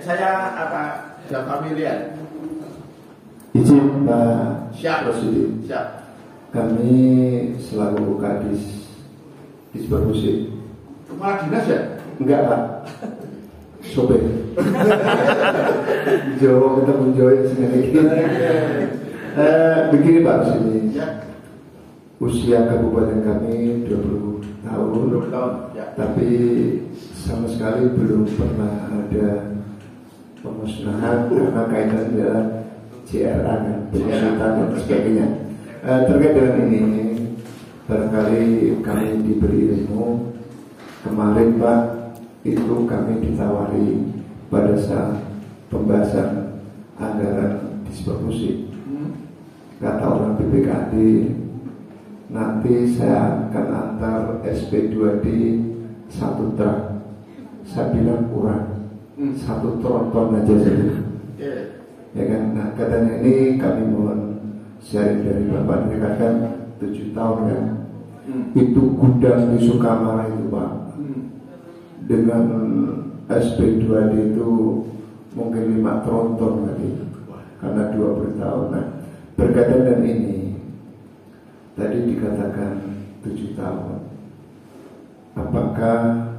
saya sudah familiar. Izin Pak Siap. Presiden. Siap. Kami selaku Kadis Dispermusik. Kepala dinas ya? Enggak Pak. Sopir. Jawa kita menjawab sendiri. Begini Pak Presiden. Ya. Usia kabupaten kami 20 tahun. 20 tahun. Ya. Tapi sama sekali belum pernah ada pemusnahan karena kaitan dengan CRA dan pemusnahan dan sebagainya. Terkait dengan ini, barangkali kami diberi ilmu. Kemarin Pak, itu kami ditawari pada saat pembahasan anggaran disproporsi. Kata orang BPKD, nanti saya akan antar SP2D 1 truk. Saya bilang kurang, 1 tronton aja saja. Ya kan, nah katanya ini kami mohon sharing dari Bapak dikatakan 7 tahun kan. Itu gudang di Sukamara itu Pak, dengan SP2D itu mungkin 5 tronton tadi, karena 20 tahun. Nah, berkaitan dengan ini, tadi dikatakan 7 tahun. Apakah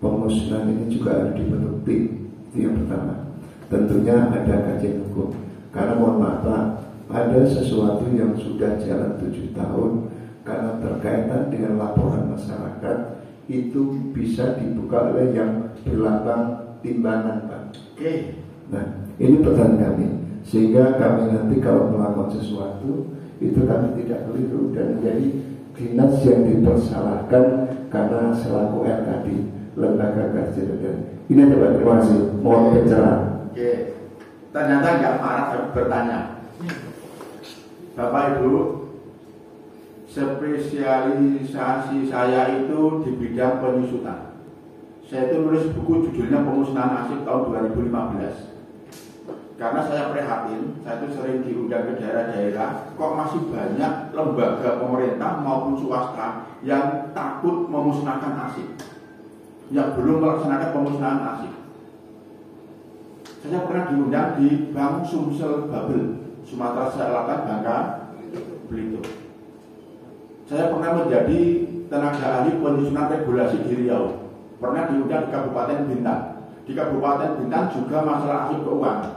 pemusnahan ini juga harus dibentuk tim? Itu yang pertama. Tentunya ada kajian hukum. Karena mohon maaf Pak, ada sesuatu yang sudah jalan 7 tahun karena berkaitan dengan laporan masyarakat, itu bisa dibuka oleh yang berlabang timbangan Pak. Oke. Nah, ini pertanyaan kami. Sehingga kami nanti kalau melakukan sesuatu, itu kami tidak keliru dan menjadi dinas yang dipersalahkan karena selaku RKD, lembaga kajian. Ini adalah terima kasih. Mohon pencerahan. Oke. Ternyata nggak marah bertanya. Bapak Ibu, spesialisasi saya itu di bidang penyusutan. Saya itu nulis buku judulnya Pemusnahan Arsip tahun 2015. Karena saya prihatin, saya itu sering diundang ke daerah-daerah, kok masih banyak lembaga pemerintah maupun swasta yang takut memusnahkan arsip, yang belum melaksanakan pemusnahan arsip. Saya pernah diundang di Bank Sumsel Babel, Sumatera Selatan, Bangka Belitung. Saya pernah menjadi tenaga ahli penyusunan regulasi di Riau. Pernah diundang di Kabupaten Bintan. Di Kabupaten Bintan juga masalah arsip keuangan.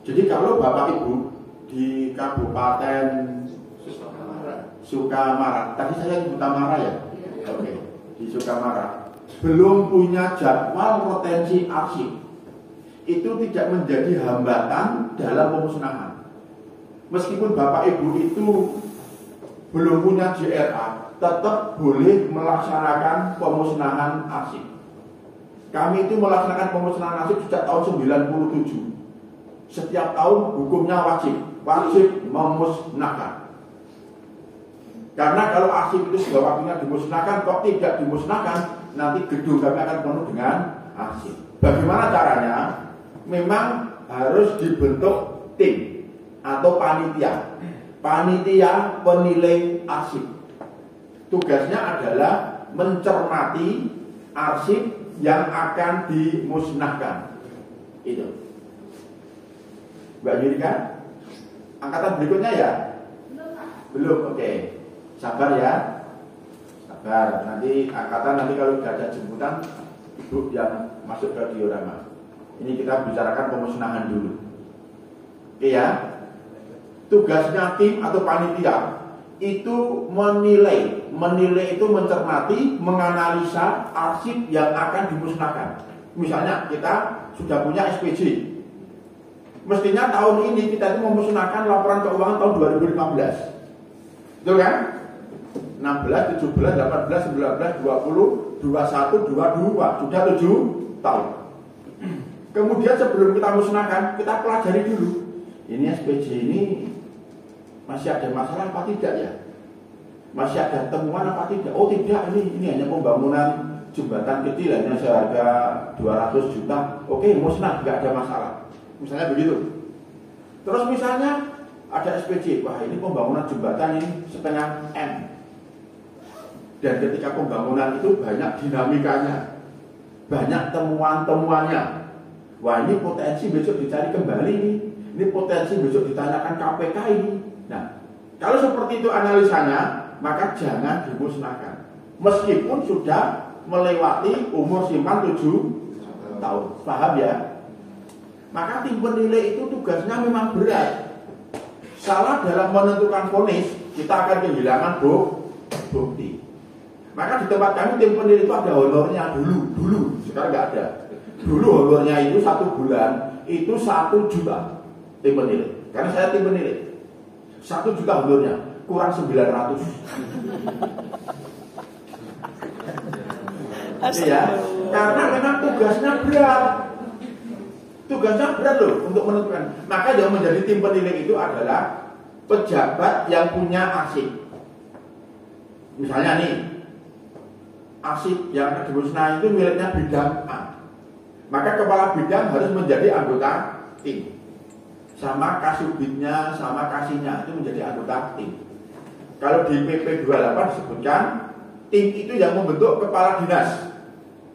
Jadi kalau Bapak Ibu di Kabupaten Sukamara, tadi saya sebut Tamara ya? Oke. Di Sukamara belum punya jadwal retensi arsip, itu tidak menjadi hambatan dalam pemusnahan. Meskipun Bapak Ibu itu belum punya JRA, tetap boleh melaksanakan pemusnahan arsip. Kami itu melaksanakan pemusnahan arsip sejak tahun 97. Setiap tahun hukumnya wajib memusnahkan. Karena kalau arsip itu sudah waktunya dimusnahkan, kok tidak dimusnahkan, nanti gedung kami akan penuh dengan arsip. Bagaimana caranya? Memang harus dibentuk tim atau panitia penilai arsip. Tugasnya adalah mencermati arsip yang akan dimusnahkan. Itu. Mbak Yurika, angkatan berikutnya ya? Belum, oke. Sabar ya. Sabar, nanti angkatan kalau tidak ada jemputan, Ibu yang masuk ke diorama. Ini kita bicarakan pemusnahan dulu. Oke ya. Tugasnya tim atau panitia itu menilai itu mencermati, menganalisa arsip yang akan dimusnahkan. Misalnya kita sudah punya SPJ. Mestinya tahun ini kita itu memusnahkan laporan keuangan tahun 2015. Betul kan? 16, 17, 18, 19, 20, 21, 22. Sudah 7 tahun. Kemudian sebelum kita musnahkan, kita pelajari dulu. Ini SPJ ini masih ada masalah apa tidak ya? Masih ada temuan apa tidak? Oh tidak, ini hanya pembangunan jembatan kecil hanya seharga 200 juta. Oke, musnah, tidak ada masalah. Misalnya begitu. Terus misalnya ada SPJ, wah ini pembangunan jembatan ini setengah M. Dan ketika pembangunan itu banyak dinamikanya. banyak temuan-temuannya. Wah, ini potensi besok dicari kembali nih. Ini potensi besok ditanyakan KPK ini. Nah, kalau seperti itu analisanya, maka jangan dimusnahkan. Meskipun sudah melewati umur simpan 7 tahun. Paham ya? Maka tim penilai itu tugasnya memang berat. Salah dalam menentukan vonis, kita akan kehilangan bukti. Maka di tempat kami tim penilai itu ada honornya dulu. Sekarang nggak ada. Dulu honornya itu 1 bulan itu 1 juta tim penilai. Karena saya tim penilai 1 juta honornya kurang 900. Ya, karena memang tugasnya berat. Tugasnya berat loh untuk menentukan. Maka yang menjadi tim penilai itu adalah pejabat yang punya arsip. Misalnya nih, arsip yang dimusnahkan itu miliknya bidang A. Maka kepala bidang harus menjadi anggota tim. Sama kasubitnya, sama kasihnya itu menjadi anggota tim. Kalau di PP 28 disebutkan tim itu yang membentuk kepala dinas.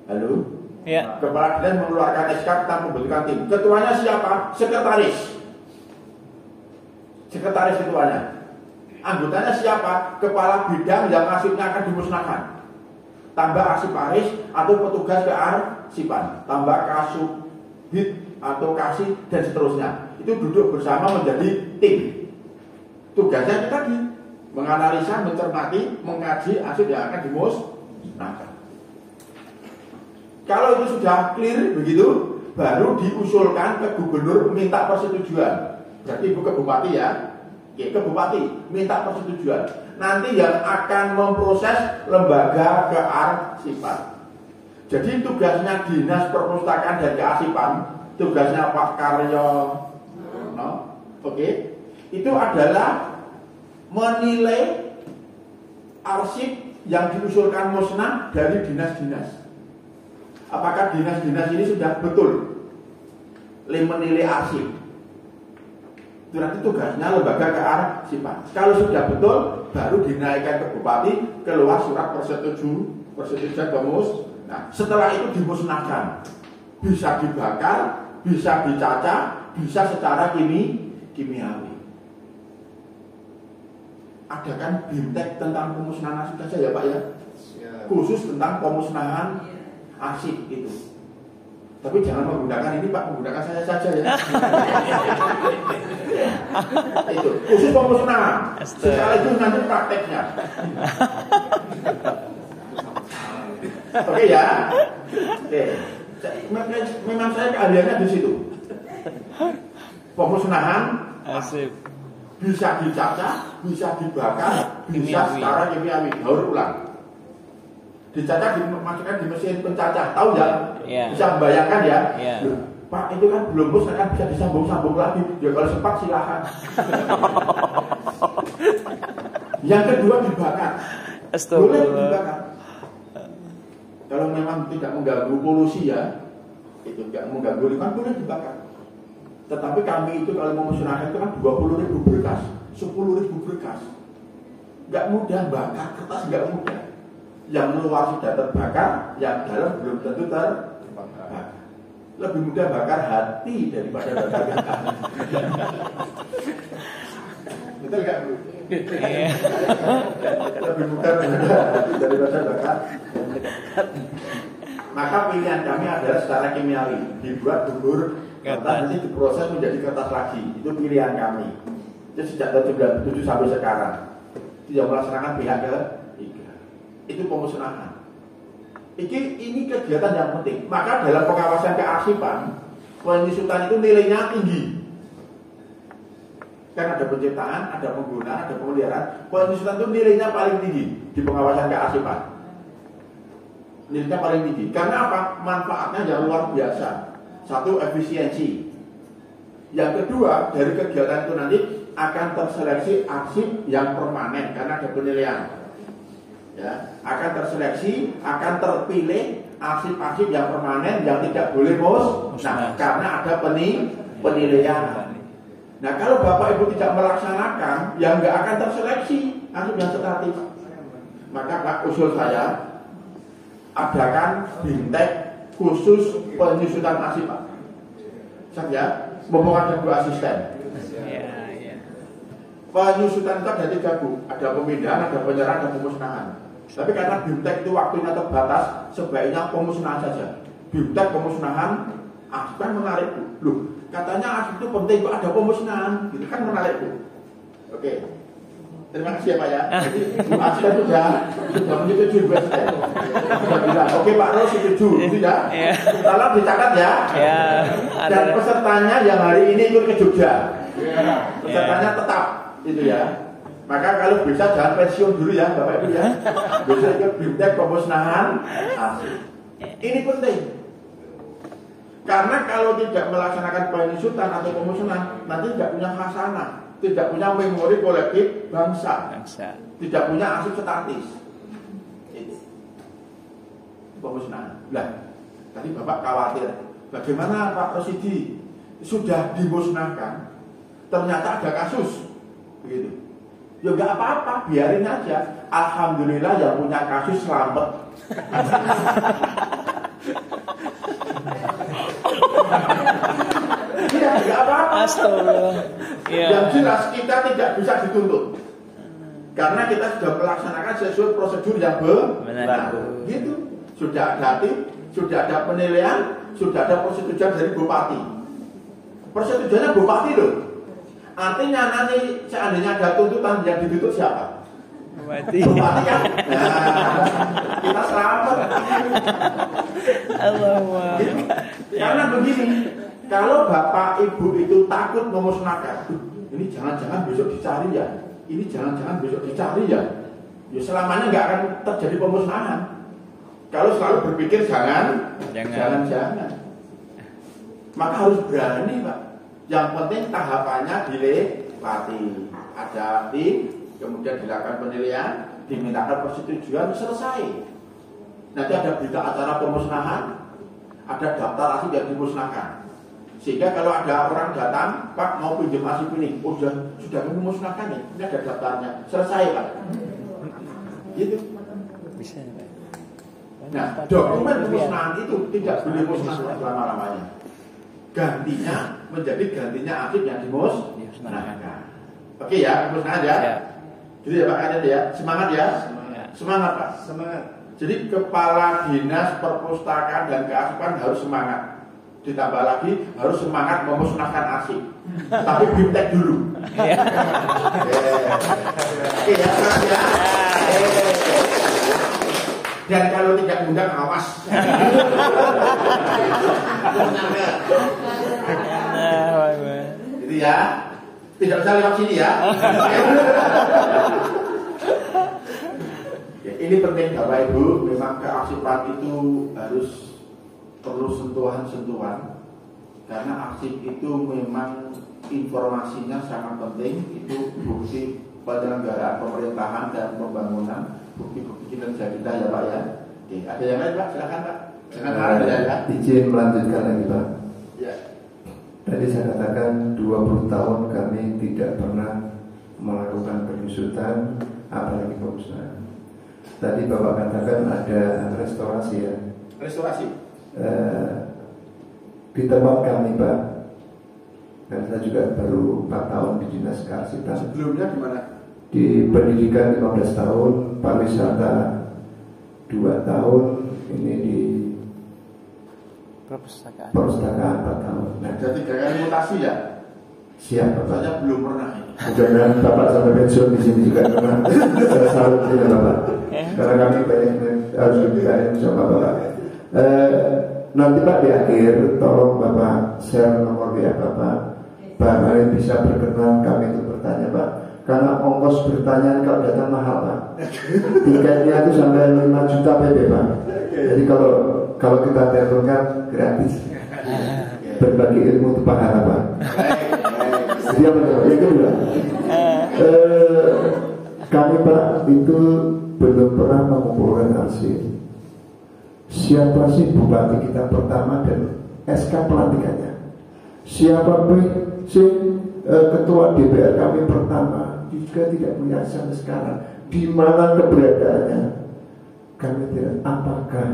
Halo? Ya. Kepala dinas mengeluarkan SK tentang pembentukan tim. Ketuanya siapa? Sekretaris. Sekretaris ketuanya. Anggotanya siapa? Kepala bidang yang arsipnya akan dimusnahkan. Tambah arsiparis atau petugas kearsipan. Tambah kasubit atau kasih dan seterusnya. Itu duduk bersama menjadi tim. Tugasnya itu tadi menganalisa, mencermati, mengkaji arsip yang akan dimusnahkan. Kalau itu sudah clear begitu, baru diusulkan ke gubernur minta persetujuan. Berarti ibu ke bupati ya, ke bupati minta persetujuan. Nanti yang akan memproses lembaga kearsipan. Jadi tugasnya dinas perpustakaan dan kearsipan, tugasnya Pak Karyo, itu adalah menilai arsip yang diusulkan musnah dari dinas-dinas. Apakah dinas-dinas ini sudah betul menilai arsip? Itu nanti tugasnya lembaga kearsipan. Kalau sudah betul, baru dinaikkan ke bupati, keluar surat persetujuan Nah, setelah itu dimusnahkan. Bisa dibakar, bisa dicacah, bisa secara kimiawi. Ada kan BIMTEK tentang pemusnahan arsip saja ya Pak ya? Khusus tentang pemusnahan arsip itu. Tapi jangan menggunakan ini Pak, menggunakan saya saja ya. Itu khusus pemusnahan. Sekaligus nanti prakteknya. Oke ya. Oke. Memang saya keahliannya di situ. Pemusnahan arsip. Bisa dicacah, bisa dibakar, bisa secara kimiawi. Daur ulang. Dicacah dimasukkan di mesin pencacah, tahu nggak? Yeah. Bisa membayangkan ya? Yeah. Pak itu kan belum musnah kan bisa disambung-sambung lagi. Ya kalau sempat silakan. Yang kedua dibakar. Boleh dibakar. Kalau memang tidak mengganggu polusi ya, itu tidak mengganggu lingkungan boleh dibakar. Tetapi kami itu kalau memusnahkan itu kan 20.000 berkas, 10.000 berkas. Nggak mudah bakar kertas, nggak mudah. Yang luar sudah terbakar, yang dalam belum tentu terbakar. Lebih mudah bakar hati daripada bakar kertas. Betul nggak Bu? Lebih mudah bakar hati daripada bakar. Maka pilihan kami adalah secara kimiawi, dibuat bubur kertas nanti diproses menjadi kertas lagi. Itu pilihan kami. Itu sejak tahun 97 sampai sekarang. Itu yang melaksanakan pihak ketiga. Itu pemusnahan. Ini kegiatan yang penting. Maka dalam pengawasan kearsipan, penyusutan itu nilainya tinggi. Kan ada penciptaan, ada penggunaan, ada pemeliharaan. Penyusutan itu nilainya paling tinggi di pengawasan kearsipan. Nilainya paling tinggi. Karena apa? Manfaatnya yang luar biasa. Satu, efisiensi. Yang kedua, dari kegiatan itu nanti akan terseleksi arsip yang permanen karena ada penilaian. Ya, akan terseleksi, akan terpilih arsip-arsip yang permanen yang tidak boleh musnah karena ada penilaian. Nah, kalau Bapak Ibu tidak melaksanakan, ya nggak akan terseleksi arsip yang statis. Maka Pak, usul saya adakan BIMTEK khusus penyusutan arsip Pak. Saya ngomong ada 2 asisten. Penyusutan itu ada 3 Bu, ada pemindahan, ada penyerahan, ada pemusnahan. Tapi karena BIMTEK itu waktunya terbatas, sebaiknya pemusnahan saja. BIMTEK pemusnahan, arsip kan menarik Bu. Loh, katanya arsip itu penting kok ada pemusnahan, gitu kan menarik Bu. Oke, terima kasih ya Pak ya. Jadi Bu Asisten sudah menyetujui Bu Asisten. Sudah bilang, oke Pak Ros setuju, itu ya. Tolong dicatat ya. Dan pesertanya yang hari ini ikut ke Jogja. Pesertanya tetap, itu ya. Maka kalau bisa jangan pensiun dulu ya Bapak Ibu ya. Bisa ikut BIMTEK pemusnahan arsip. Ini penting. Karena kalau tidak melaksanakan penyusutan atau pemusnahan, nanti tidak punya khasanah, tidak punya memori kolektif bangsa. Tidak punya arsip statis. Itu pemusnahan. Nah, tadi Bapak khawatir, bagaimana Pak Rosidi sudah dimusnahkan, ternyata ada kasus, begitu. Ya nggak apa-apa, biarin aja. Alhamdulillah yang punya kasus selamat. Ya nggak apa-apa. Yang jelas kita tidak bisa dituntut, karena kita sudah melaksanakan sesuai prosedur yang benar. Gitu. Sudah ada tim, sudah ada penilaian, sudah ada persetujuan dari bupati. Persetujuannya bupati loh. Artinya nanti seandainya ada tuntutan, yang dituntut siapa? Bupati kan? Nah, kita selamat. Gitu. Karena begini, kalau Bapak Ibu itu takut memusnahkan, ini jangan-jangan besok dicari ya, ini jangan-jangan besok dicari ya, ya selamanya nggak akan terjadi pemusnahan. Kalau selalu berpikir jangan, maka harus berani Pak. Yang penting tahapannya dilewati, ada tim, kemudian dilakukan penilaian, dimintakan persetujuan, selesai. Nanti ada berita acara pemusnahan, ada daftar arsip yang dimusnahkan. Sehingga kalau ada orang datang, Pak mau pinjam arsip ini, oh sudah memusnahkan nih, ini ada daftarnya, selesai Pak. Gitu. Bisa. Nah, dokumen pemusnahan itu tidak boleh musnah selama-lamanya. Gantinya arsip yang dimusnahkan. Oke ya, musnahkan ya. Jadi ya Pak Kadet ya, semangat ya. Semangat Pak. Semangat. Jadi Kepala Dinas Perpustakaan dan Kearsipan harus semangat. Ditambah lagi harus semangat memusnahkan arsip. Tapi BIMTEK dulu. Oke ya, semangat ya. Dan kalau tidak undang awas. Itu ya. Tidak usah lewat sini ya. Ini penting Bapak Ibu, memang kearsipan itu harus perlu sentuhan-sentuhan. Karena arsip itu memang informasinya sangat penting. Itu bukti penyelenggaraan pemerintahan dan pembangunan, bukti-bukti kinerja kita ya Pak ya. Oke, ada yang lain Pak? Silakan Pak. Jangan marah ya. Izin melanjutkan lagi Pak. Ya. Tadi saya katakan 20 tahun kami tidak pernah melakukan penyusutan, apalagi pemusnahan. Tadi Bapak katakan ada restorasi ya. Restorasi. Di tempat kami Pak, karena saya juga baru 4 tahun di Dinas Kearsipan. Sebelumnya di mana? Di pendidikan 15 tahun, pariwisata 2 tahun, ini di perpustakaan 4 tahun. Nah, jadi 3 kali mutasi ya? Siap Bapak. Saya belum pernah. Mudah-mudahan Bapak sampai pensiun di sini juga pernah. Saya salut tidak Bapak. Karena kami banyak harus lebih banyak sama Bapak. Nanti Pak di akhir tolong Bapak share nomor WA Bapak. Barangkali bisa berkenan kami untuk bertanya Pak. Karena ongkos bertanya kalau datang mahal Pak. Tiketnya itu sampai 5 juta PP Pak. Jadi kalau kita teleponkan gratis. Berbagi ilmu itu pahala Pak. Dia menjawab. Yang kedua, kami Pak itu belum pernah mengumpulkan arsip. Siapa sih bupati kita pertama dan SK pelantikannya? Siapa sih ketua DPR kami pertama? Juga tidak punya sampai sekarang. Di mana keberadaannya? Kami tidak. Apakah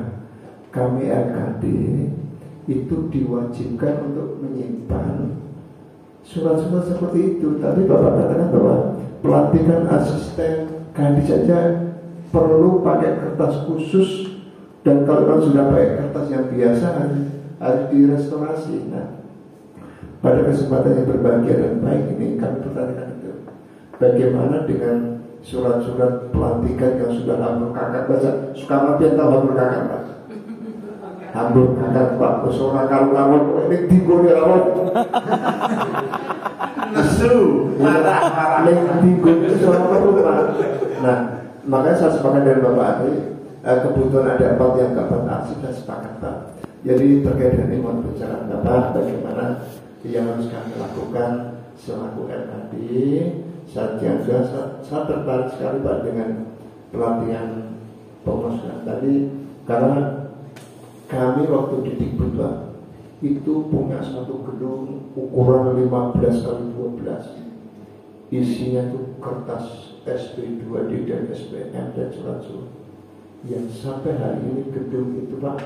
kami LKD itu diwajibkan untuk menyimpan surat-surat seperti itu. Tapi Bapak katakan bahwa pelatihan asisten kandi saja perlu pakai kertas khusus, dan kalau sudah pakai kertas yang biasa harus direstorasi. Nah, pada kesempatan yang berbahagia dan baik ini kami pertanyakan itu, bagaimana dengan surat-surat pelantikan yang sudah hambur kakak baca? Sukamati tahu hambur kakak Pak? Hambur kakak Pak, pesona kamu ini tinggal rawat. Nesu, marah. Tinggal itu soal Pak. Nah, makanya saya sepakat dengan Bapak Adri, kebutuhan ada 4 yang dapat arsip dan sepakat Pak. Jadi terkait dengan ini mohon bicara Bapak, bagaimana yang harus kami lakukan selaku LKD. Saya tertarik sekali Pak dengan pelatihan pemusnahan tadi, karena kami waktu di Dikbud Pak itu punya satu gedung ukuran 15 kali 12, isinya itu kertas SP2D dan SPM dan surat-surat yang sampai hari ini gedung itu Pak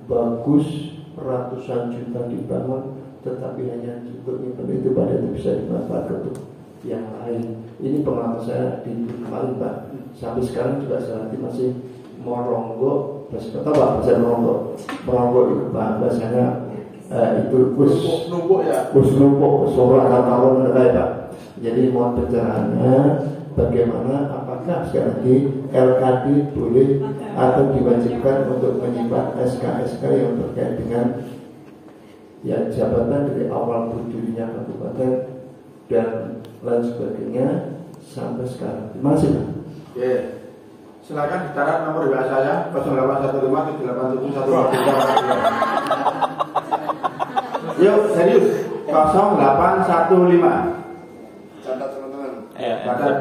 bagus, ratusan juta dibangun, tetapi hanya cukup nyimpen itu Pak, itu bisa dimanfaatkan untuk yang lain. Ini pengalaman saya di kemarin Pak, sampai sekarang juga saya nanti masih meronggo, bahasa kata Pak, saya meronggo itu Pak, bahasanya itu numpuk ya, numpuk suara katalog mereka Pak. Jadi mohon pencerahannya bagaimana, apakah sekali lagi LKD boleh atau diwajibkan untuk menyimpan SK-SK yang terkait dengan ya jabatan dari awal berdirinya kabupaten dan lain sebagainya sampai sekarang. Terima kasih Pak. Oke. Silakan dicatat nomor WA saya 0815787343. Yuk serius 0815. Catat teman-teman. Catat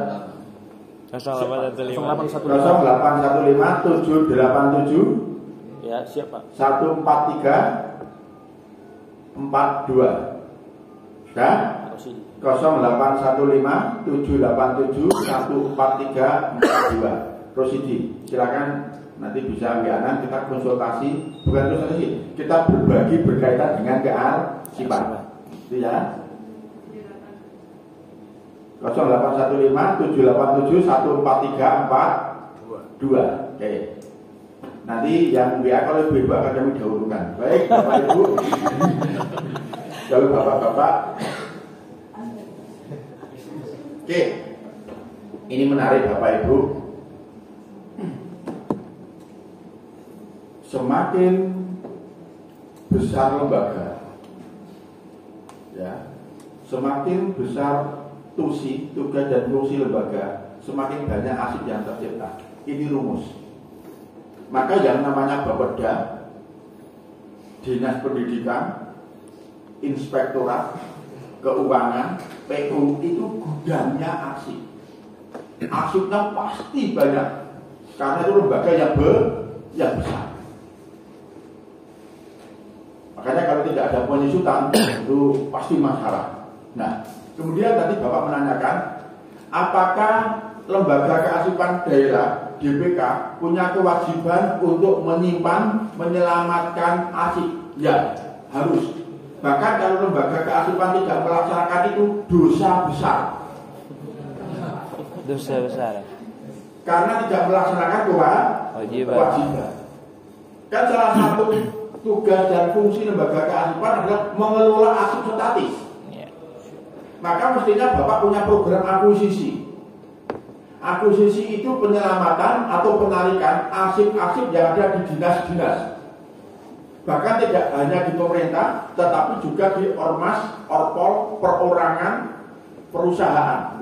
08157877. Ya, siap Pak. 14342. Sudah? 081578714342. Prosidi. Silakan nanti bisa WA-an, kita konsultasi, bukan konsultasi, kita berbagi berkaitan dengan kearsipan. Itu ya. 081578714342. Oke. Nanti yang WA kalau ibu akan kami dahulukan. Baik, Bapak Ibu. Lalu Bapak-bapak. Oke. Ini menarik Bapak Ibu. Semakin besar lembaga, ya, semakin besar tugas dan fungsi lembaga, semakin banyak arsip yang tercipta. Ini rumus. Maka yang namanya Bapeda, Dinas Pendidikan, Inspektorat Keuangan, PU itu gudangnya arsip. Arsipnya pasti banyak, karena itu lembaga yang besar. Makanya kalau tidak ada penyusutan itu pasti masalah. Nah, kemudian tadi Bapak menanyakan, apakah lembaga kearsipan daerah DPK punya kewajiban untuk menyimpan, menyelamatkan arsip? Ya, harus. Bahkan kalau lembaga kearsipan tidak melaksanakan itu dosa besar. Dosa besar. Karena tidak melaksanakan kewajiban. Kan salah satu tugas dan fungsi lembaga kearsipan adalah mengelola arsip statis. Maka mestinya Bapak punya program akuisisi. Akuisisi itu penyelamatan atau penarikan arsip-arsip yang ada di dinas-dinas. Bahkan tidak hanya di pemerintah, tetapi juga di ormas, orpol, perorangan, perusahaan.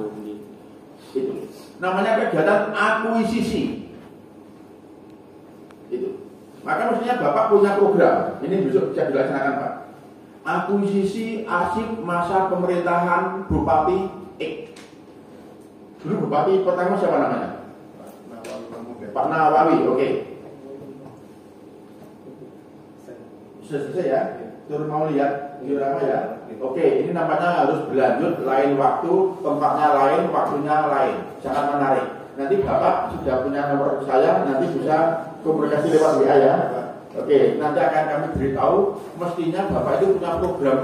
Itu namanya kegiatan akuisisi. Itu. Maka mestinya Bapak punya program. Ini besok bisa dilaksanakan Pak. Akuisisi arsip masa pemerintahan Bupati X. Dulu Bupati pertama siapa namanya? Pak Nawawi, oke. Selesai ya. Turun mau lihat diorama ya. Oke, ini nampaknya harus berlanjut, lain waktu, tempatnya lain, waktunya lain. Sangat menarik. Nanti Bapak sudah punya nomor saya, nanti bisa komunikasi lewat WA ya. Oke, nanti akan kami beritahu. Mestinya Bapak itu punya program